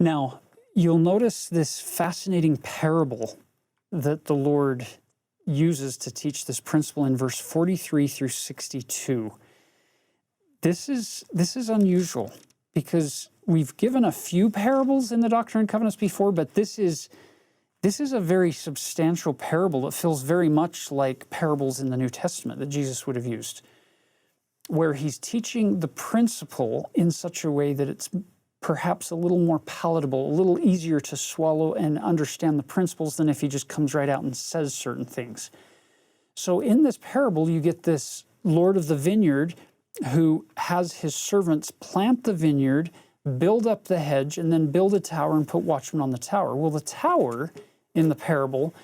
Now, you'll notice this fascinating parable that the Lord uses to teach this principle in verse 43 through 62. This is unusual because we've given a few parables in the Doctrine and Covenants before, but this is a very substantial parable that feels very much like parables in the New Testament that Jesus would have used, where he's teaching the principle in such a way that it's perhaps a little more palatable, a little easier to swallow and understand the principles than if he just comes right out and says certain things. So in this parable, you get this Lord of the vineyard who has his servants plant the vineyard, build up the hedge, and then build a tower and put watchmen on the tower. Well, the tower in the parable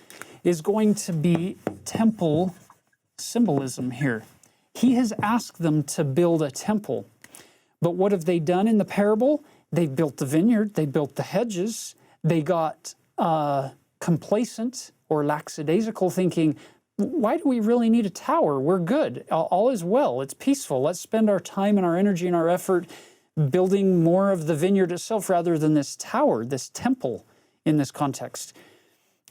is going to be temple symbolism here. He has asked them to build a temple. But what have they done in the parable? They built the vineyard, they built the hedges, they got complacent or lackadaisical, thinking, why do we really need a tower? We're good. All is well. It's peaceful. Let's spend our time and our energy and our effort building more of the vineyard itself rather than this tower, this temple in this context.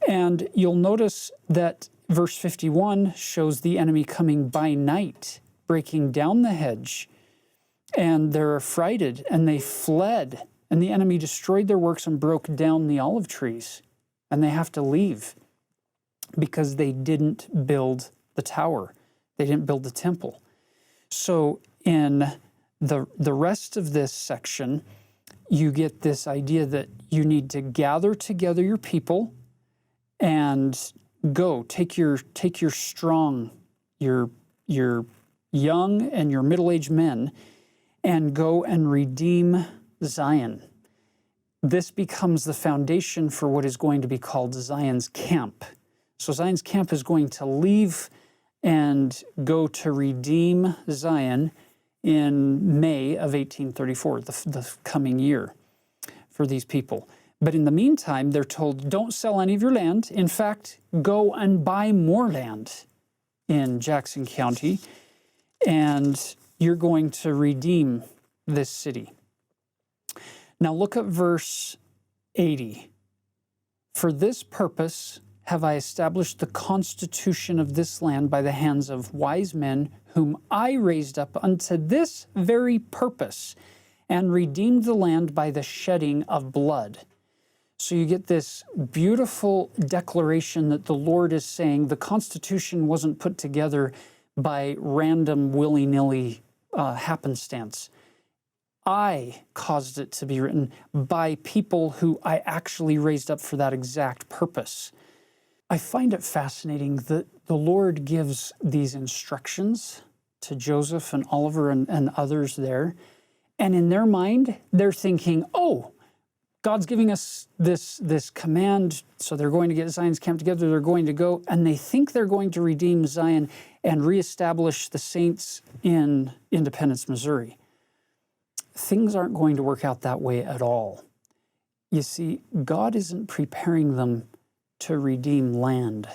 And you'll notice that verse 51 shows the enemy coming by night, breaking down the hedge. And they're affrighted, and they fled, and the enemy destroyed their works and broke down the olive trees. And they have to leave because they didn't build the tower. They didn't build the temple. So in the rest of this section, you get this idea that you need to gather together your people and go. Take your strong, your young and your middle-aged men, and go and redeem Zion. This becomes the foundation for what is going to be called Zion's camp. So Zion's camp is going to leave and go to redeem Zion in May of 1834, the coming year for these people. But in the meantime, they're told, don't sell any of your land. In fact, go and buy more land in Jackson County, and you're going to redeem this city. Now look at verse 80. For this purpose have I established the constitution of this land by the hands of wise men whom I raised up unto this very purpose, and redeemed the land by the shedding of blood. So you get this beautiful declaration that the Lord is saying the Constitution wasn't put together by random willy-nilly happenstance. I caused it to be written by people who I actually raised up for that exact purpose. I find it fascinating that the Lord gives these instructions to Joseph and Oliver and others there, and in their mind, they're thinking, oh, God's giving us this command, so they're going to get Zion's camp together, they're going to go, and they think they're going to redeem Zion and reestablish the saints in Independence, Missouri. Things aren't going to work out that way at all. You see, God isn't preparing them to redeem land.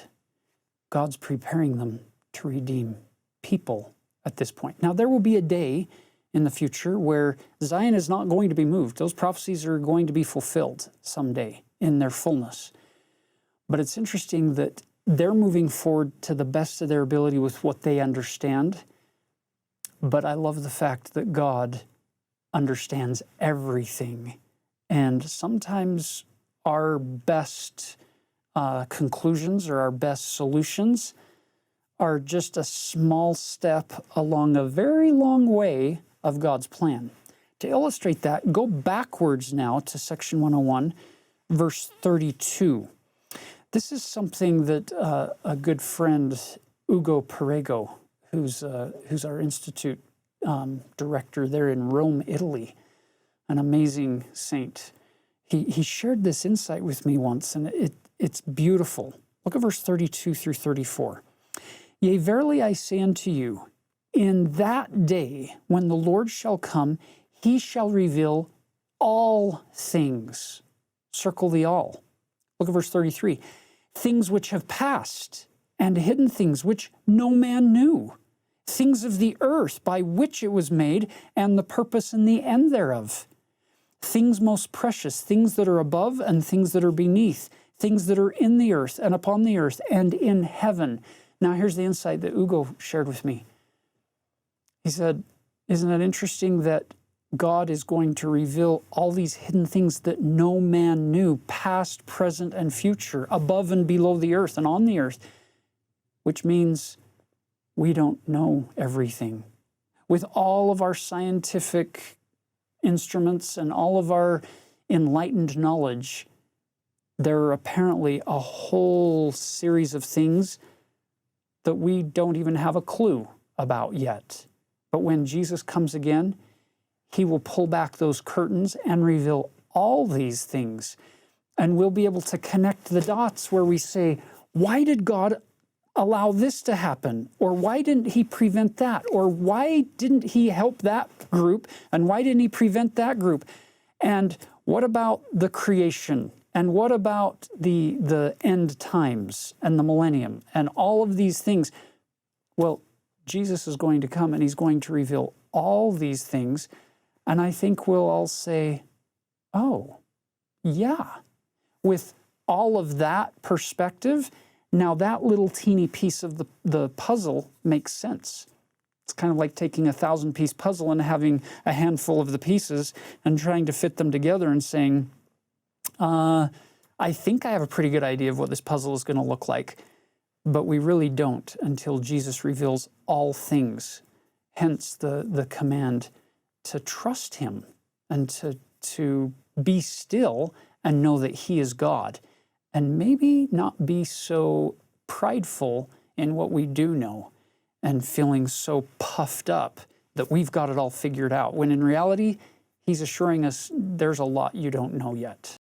God's preparing them to redeem people at this point. Now, there will be a day in the future where Zion is not going to be moved. Those prophecies are going to be fulfilled someday in their fullness. But it's interesting that they're moving forward to the best of their ability with what they understand. But I love the fact that God understands everything. And sometimes our best conclusions or our best solutions are just a small step along a very long way of God's plan. To illustrate that, go backwards now to section 101, verse 32. This is something that a good friend, Ugo Perego, who's our Institute director there in Rome, Italy, an amazing saint, he shared this insight with me once, and it's beautiful. Look at verse 32 through 34. Yea, verily I say unto you, in that day when the Lord shall come, he shall reveal all things. Circle the all. Look at verse 33. Things which have passed, and hidden things which no man knew. Things of the earth by which it was made, and the purpose and the end thereof. things most precious, things that are above and things that are beneath, things that are in the earth and upon the earth and in heaven. Now here's the insight that Ugo shared with me. He said, isn't it interesting that God is going to reveal all these hidden things that no man knew, past, present, and future, above and below the earth and on the earth, which means we don't know everything. With all of our scientific instruments and all of our enlightened knowledge, there are apparently a whole series of things that we don't even have a clue about yet. But when Jesus comes again, he will pull back those curtains and reveal all these things. And we'll be able to connect the dots where we say, why did God allow this to happen? Or why didn't he prevent that? Or why didn't he help that group? And why didn't he prevent that group? And what about the creation? And what about the end times and the millennium and all of these things? Well, Jesus is going to come and he's going to reveal all these things. And I think we'll all say, oh, yeah. With all of that perspective, now that little teeny piece of the puzzle makes sense. It's kind of like taking a 1,000-piece puzzle and having a handful of the pieces and trying to fit them together and saying, I think I have a pretty good idea of what this puzzle is going to look like, but we really don't until Jesus reveals all things. Hence the command to trust him and to be still and know that he is God, and maybe not be so prideful in what we do know and feeling so puffed up that we've got it all figured out, when in reality, he's assuring us there's a lot you don't know yet.